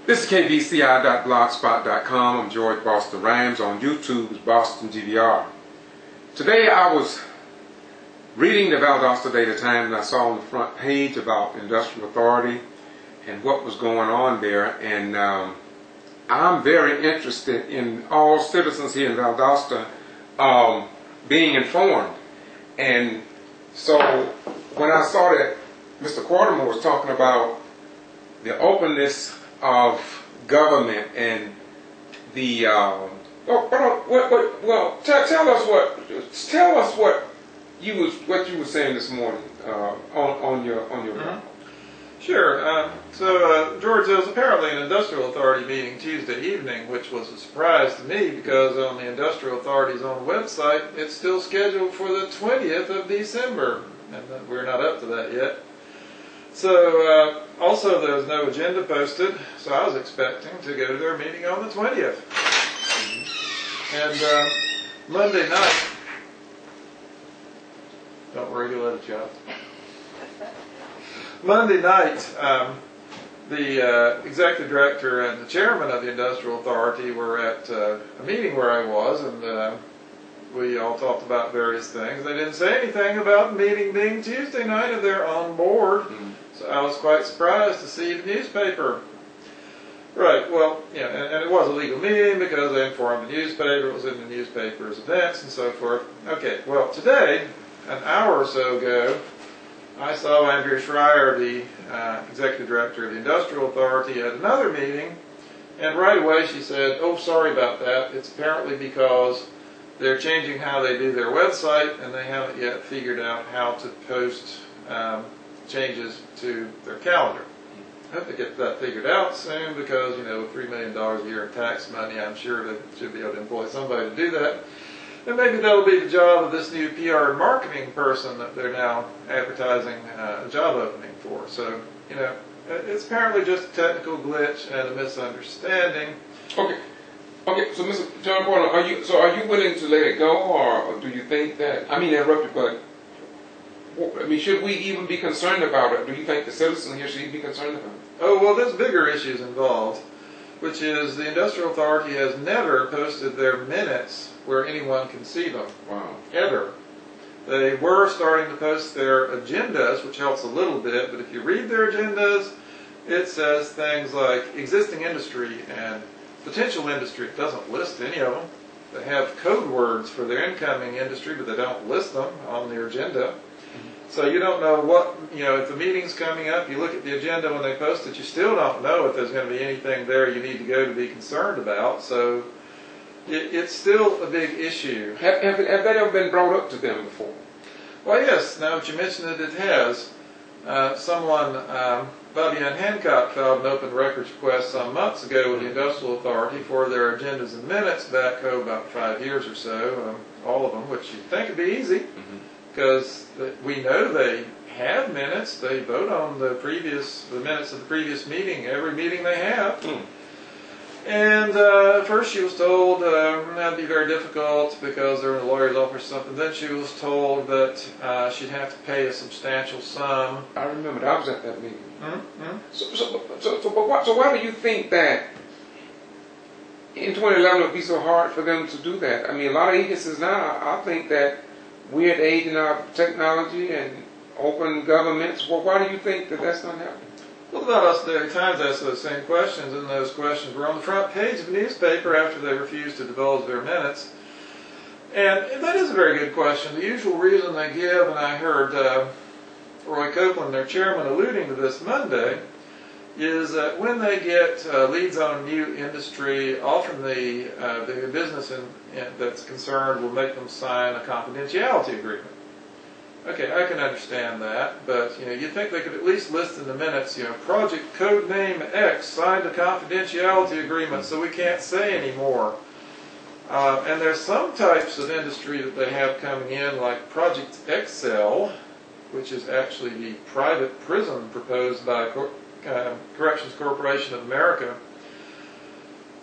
This is kvci.blogspot.com. I'm George Boston Rams. On YouTube is Boston G.B.R. Today I was reading the Valdosta Daily Times and I saw on the front page about Industrial Authority and what was going on there. And I'm very interested in all citizens here in Valdosta being informed. And so when I saw that Mr. Quarterman was talking about the openness of government and the tell us what you were saying this morning on your blog. Sure. George, there was apparently an Industrial Authority meeting Tuesday evening, which was a surprise to me because on the Industrial Authority's own website, it's still scheduled for the 20th of December, and we're not up to that yet. So, also there's no agenda posted, so I was expecting to go to their meeting on the 20th. And Monday night, don't worry, you'll let it out. Monday night, the executive director and the chairman of the Industrial Authority were at a meeting where I was, and we all talked about various things. They didn't say anything about the meeting being Tuesday night, and they're on board. So I was quite surprised to see the newspaper. Right, well, yeah, and it was a legal meeting because they informed the newspaper, it was in the newspaper's events and so forth. Okay, well, today, an hour or so ago, I saw Andrea Schreier, the executive director of the Industrial Authority, at another meeting, and right away she said, oh, sorry about that. It's apparently because they're changing how they do their website, and they haven't yet figured out how to post changes to their calendar. I hope they get that figured out soon because, you know, with $3 million a year in tax money, I'm sure they should be able to employ somebody to do that. And maybe that'll be the job of this new PR and marketing person that they're now advertising a job opening for. So, you know, it's apparently just a technical glitch and a misunderstanding. Okay, so Mr. John Porter, are you willing to let it go, or do you think that, I mean, interrupt you, but should we even be concerned about it? Do you think the citizen here should be concerned about it? Oh, well, there's bigger issues involved, which is the Industrial Authority has never posted their minutes where anyone can see them. Wow. Ever. They were starting to post their agendas, which helps a little bit, but if you read their agendas, it says things like existing industry and potential industry. It doesn't list any of them. They have code words for their incoming industry, but they don't list them on their agenda. So you don't know what, you know, if the meeting's coming up, you look at the agenda when they post it, you still don't know if there's going to be anything there you need to go to be concerned about. So it's still a big issue. Have that ever been brought up to them before? Well, yes. Now that you mention it, it has. Bobby Ann Hancock filed an open records request some months ago with the Industrial Authority for their agendas and minutes back about 5 years or so, all of them, which you'd think would be easy. Because we know they have minutes. They vote on the minutes of the previous meeting, every meeting they have. And at first she was told that'd be very difficult because they're in the lawyer's office or something. Then she was told that she'd have to pay a substantial sum. I remember I was at that meeting. So why do you think that in 2011 it would be so hard for them to do that? I mean, a lot of agencies now, I think that we're at the age in our technology and open governments. Well, why do you think that that's not happening? Well, the Valdosta Daily Times asked those same questions, and those questions were on the front page of the newspaper after they refused to divulge their minutes. And that is a very good question. The usual reason they give, and I heard Roy Copeland, their chairman, alluding to this Monday, is that when they get leads on a new industry, often the business that's concerned will make them sign a confidentiality agreement. Okay, I can understand that, but you know, you'd think they could at least list in the minutes, you know, Project Code Name X signed a confidentiality agreement, so we can't say anymore. And there's some types of industry that they have coming in, like Project Excel, which is actually the private prison proposed by Corrections Corporation of America.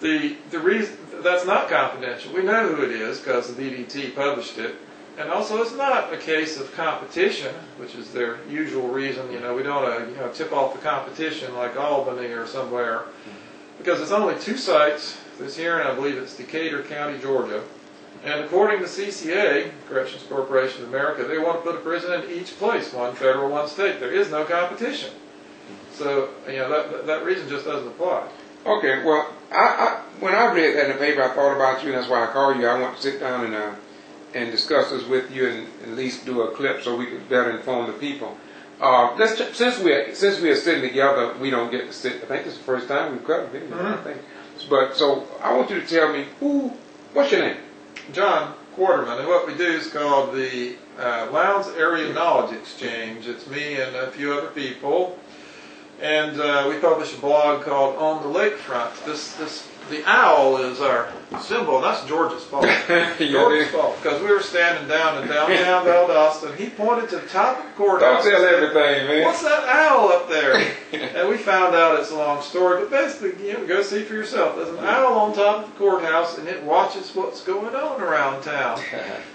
The reason that's not confidential, we know who it is because the VDT published it. And also, it's not a case of competition, which is their usual reason. You know, we don't tip off the competition like Albany or somewhere. because it's only 2 sites this year, and I believe it's Decatur County, Georgia. And according to CCA, Corrections Corporation of America, they want to put a prison in each place, one federal, one state. There is no competition. So, that reason just doesn't apply. Okay, well, when I read that in the paper, I thought about you, and that's why I called you. I want to sit down and discuss this with you, and at least do a clip so we can better inform the people. Since we're sitting together, we don't get to sit. I think this is the first time we've got a video. I think. But so I want you to tell me what's your name? John Quarterman, and what we do is called the Lowndes Area Knowledge Exchange. It's me and a few other people, and we publish a blog called On the Lakefront. The owl is our symbol, and that's George's fault. George's fault, because we were standing down in downtown Valdosta, and he pointed to the top of the courthouse. Don't tell everything, man. What's that owl up there? And we found out it's a long story, but basically, go see for yourself. There's an owl on top of the courthouse, and it watches what's going on around town.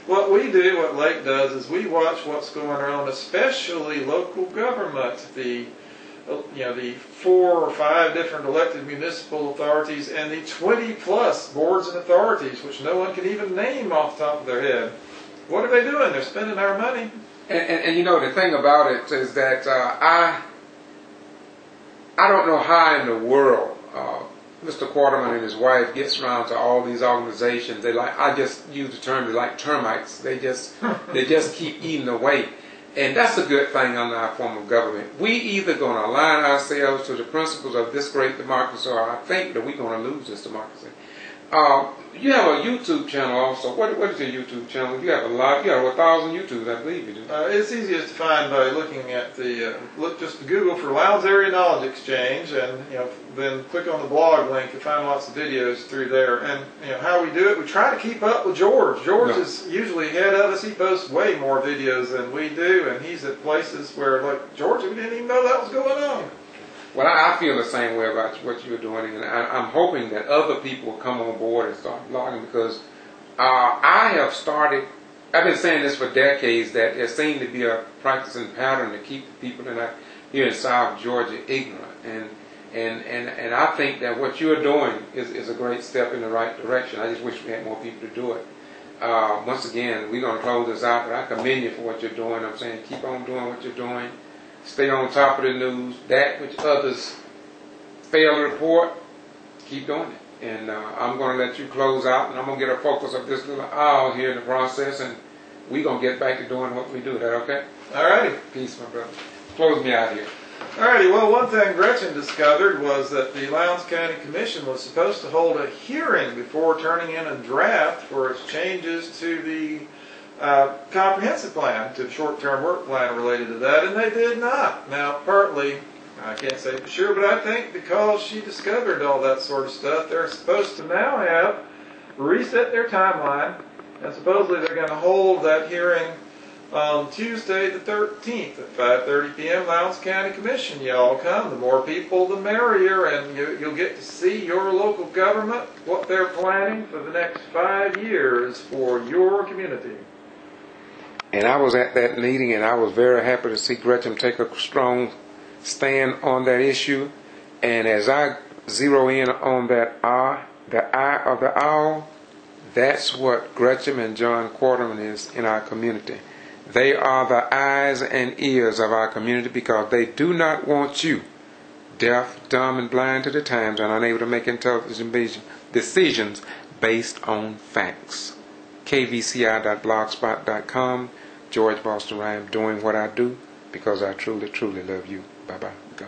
What we do, what Lake does, is we watch what's going on, especially local government, the 4 or 5 different elected municipal authorities, and the 20+ boards and authorities, which no one can even name off the top of their head. What are they doing? They're spending our money. And the thing about it is that I don't know how in the world Mr. Quarterman and his wife gets around to all these organizations. I just use the term, they're like termites. They just keep eating away. And that's a good thing under our form of government. We either going to align ourselves to the principles of this great democracy, or I think that we're going to lose this democracy. You have a YouTube channel also. What is your YouTube channel? You have over 1,000 YouTubes, I believe you do. It's easiest to find by looking at just Google for Lowndes Area Knowledge Exchange, and then click on the blog link to find lots of videos through there. And how we do it, we try to keep up with George. George is usually ahead of us. He posts way more videos than we do, and he's at places where, like, George, we didn't even know that was going on. Well, I feel the same way about what you're doing, and I'm hoping that other people will come on board and start blogging, because I've been saying this for decades, that there seemed to be a practicing pattern to keep the people here in South Georgia ignorant, and I think that what you're doing is a great step in the right direction. I just wish we had more people to do it. Once again, we're going to close this out, but I commend you for what you're doing. I'm saying keep on doing what you're doing. Stay on top of the news. That which others fail to report, keep doing it. And I'm going to let you close out, and I'm going to get a focus of this little owl here in the process, and we're going to get back to doing what we do. Is that okay? All righty. Peace, my brother. Close me out here. All righty. Well, one thing Gretchen discovered was that the Lowndes County Commission was supposed to hold a hearing before turning in a draft for its changes to the comprehensive plan, to the short-term work plan related to that, and they did not. Now, partly, I can't say for sure, but I think because she discovered all that sort of stuff, they're supposed to now have reset their timeline, and supposedly they're going to hold that hearing on Tuesday the 13th at 5:30 p.m. Lowndes County Commission. Y'all come. The more people, the merrier, and you'll get to see your local government, what they're planning for the next 5 years for your community. And I was at that meeting, and I was very happy to see Gretchen take a strong stand on that issue. And as I zero in on that the eye of the owl, that's what Gretchen and John Quarterman is in our community. They are the eyes and ears of our community, because they do not want you deaf, dumb, and blind to the times, and unable to make intelligent decisions based on facts. kvci.blogspot.com. George Boston Ryan, doing what I do because I truly, truly love you. Bye-bye. Go.